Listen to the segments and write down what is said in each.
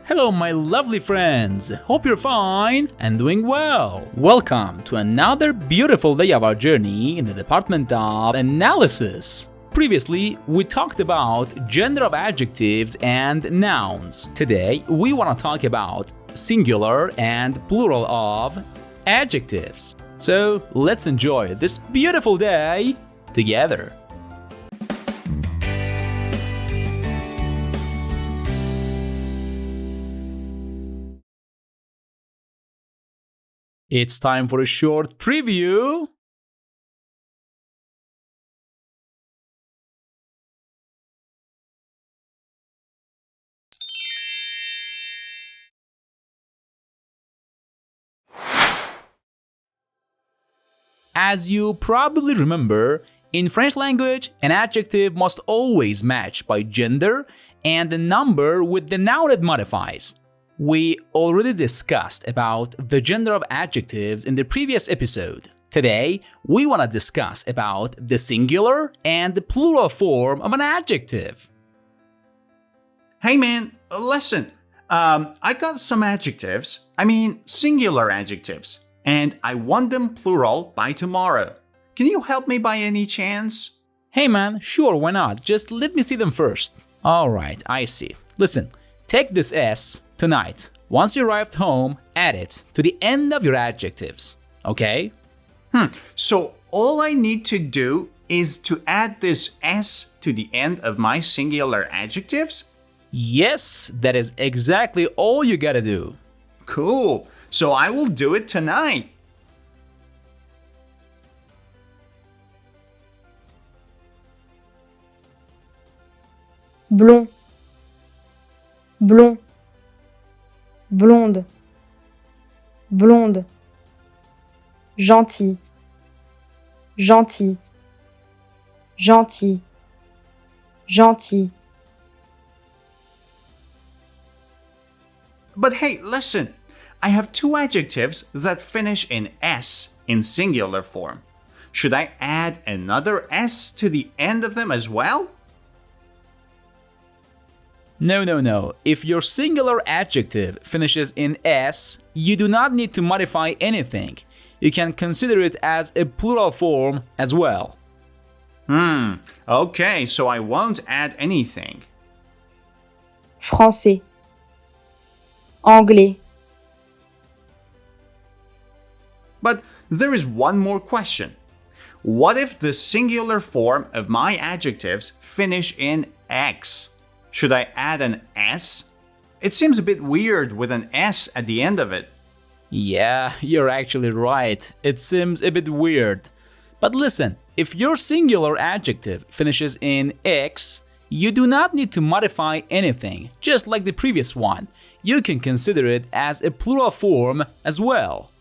Hello, my lovely friends! Hope you're fine and doing well! Welcome to another beautiful day of our journey in the department of analysis. Previously, we talked about gender of adjectives and nouns. Today, we want to talk about singular and plural of adjectives. So, let's enjoy this beautiful day together. It's time for a short preview. As you probably remember, in French language, an adjective must always match by gender and the number with the noun it modifies. We already discussed about the gender of adjectives in the previous episode. Today, we want to discuss about the singular and the plural form of an adjective. Hey man, listen. I got some singular adjectives, and I want them plural by tomorrow. Can you help me by any chance? Hey man, sure, why not? Just let me see them first. Alright, I see. Listen, take this S tonight. Once you arrived home, add it to the end of your adjectives. Okay? So all I need to do is to add this S to the end of my singular adjectives? Yes, that is exactly all you gotta do. Cool. So I will do it tonight. Blond, blond, blonde, blonde, gentil, gentil, gentil, gentil. But hey, listen. I have two adjectives that finish in S in singular form. Should I add another S to the end of them as well? No. If your singular adjective finishes in S, you do not need to modify anything. You can consider it as a plural form as well. Okay, so I won't add anything. Français, anglais. But there is one more question. What if the singular form of my adjectives finish in X? Should I add an S? It seems a bit weird with an S at the end of it. Yeah, you're actually right. It seems a bit weird. But listen, if your singular adjective finishes in X, you do not need to modify anything, just like the previous one. You can consider it as a plural form as well.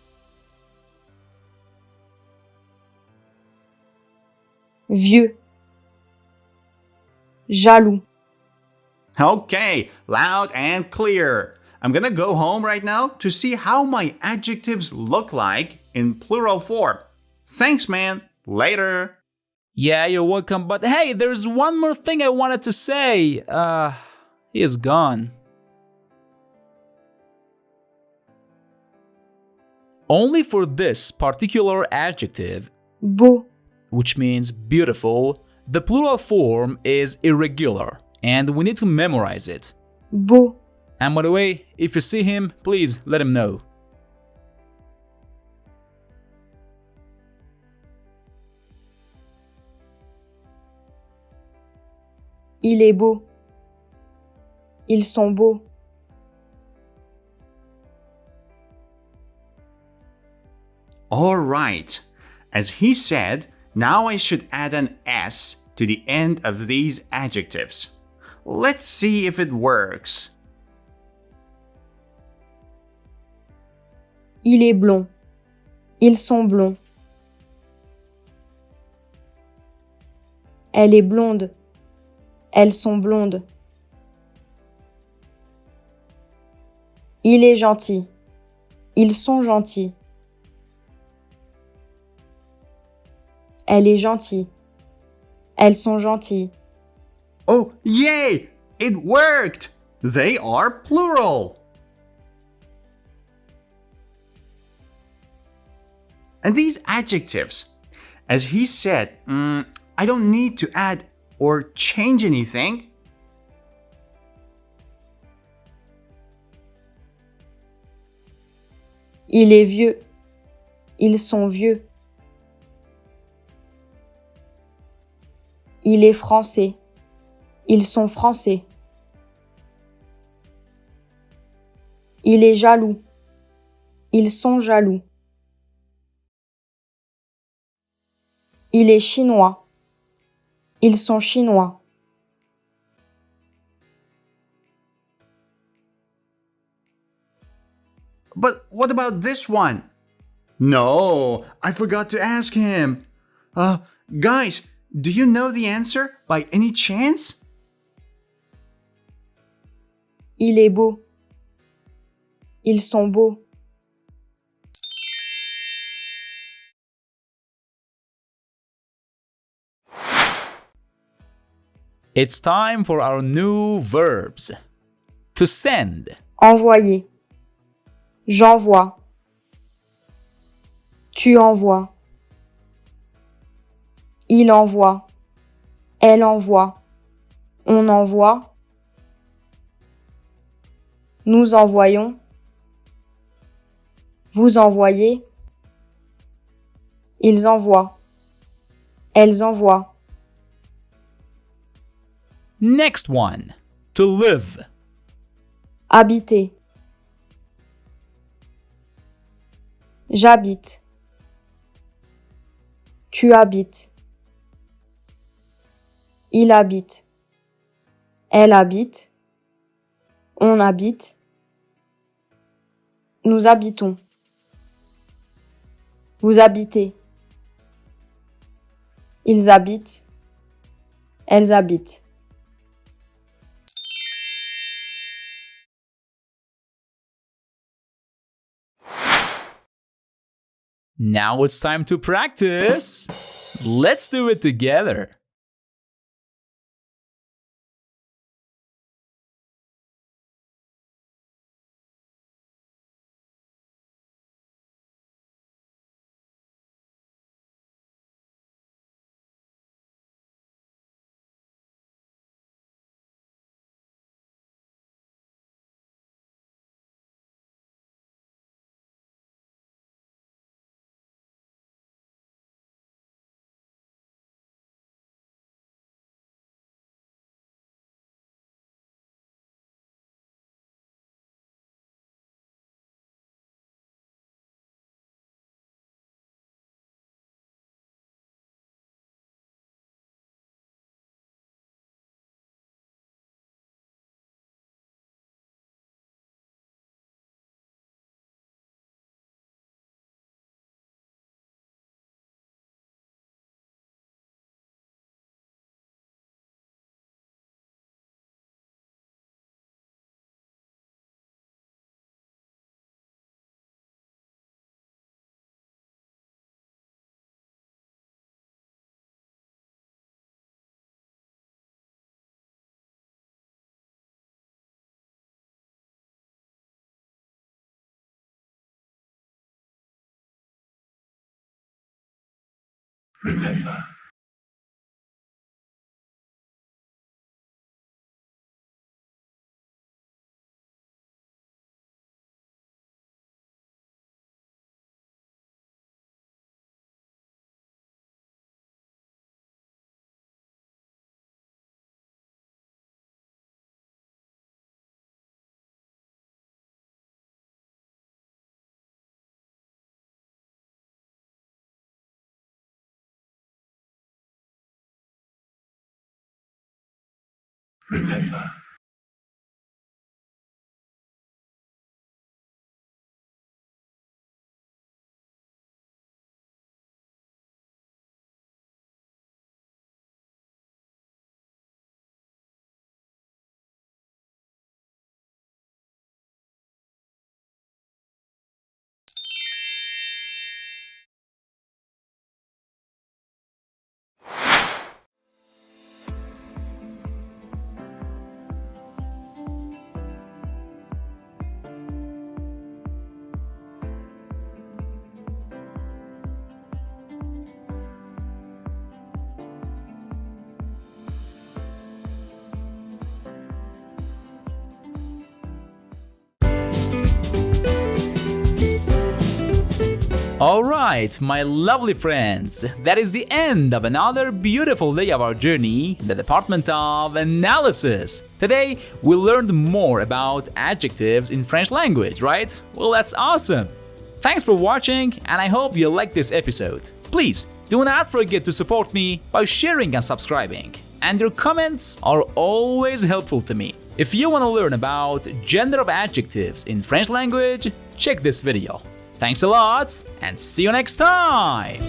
Vieux, jaloux. Okay, loud and clear. I'm gonna go home right now to see how my adjectives look like in plural form. Thanks, man. Later. Yeah, you're welcome, but hey, there's one more thing I wanted to say. He is gone. Only for this particular adjective, Beau, which means beautiful, the plural form is irregular, and we need to memorize it. beau, And by the way, if you see him, please let him know. il est beau. Ils sont beaux. All right. As he said, now I should add an S to the end of these adjectives. Let's see if it works. Il est blond. Ils sont blonds. Elle est blonde. Elles sont blondes. Il est gentil. Ils sont gentils. Elle est gentille. Elles sont gentilles. Oh, yay! It worked! They are plural. And these adjectives, as he said, I don't need to add or change anything. Il est vieux. Ils sont vieux. Il est français. Ils sont français. Il est jaloux. Ils sont jaloux. Il est chinois. Ils sont chinois. But what about this one? No, I forgot to ask him. Guys, do you know the answer by any chance? Il est beau. Ils sont beaux. It's time for our new verbs. To send. Envoyer. J'envoie. Tu envoies. Il envoie. Elle envoie. On envoie. Nous envoyons. Vous envoyez. Ils envoient. Elles envoient. Next one. To live. Habiter. J'habite. Tu habites. Il habite. Elle habite. On habite. Nous habitons. Vous habitez. Ils habitent. Elles habitent. Now it's time to practice. Let's do it together. Remember, remember. Alright, my lovely friends, that is the end of another beautiful day of our journey in the department of analysis. Today, we learned more about adjectives in French language, right? Well, that's awesome! Thanks for watching, and I hope you liked this episode. Please, do not forget to support me by sharing and subscribing. And your comments are always helpful to me. If you want to learn about gender of adjectives in French language, check this video. Thanks a lot, and see you next time!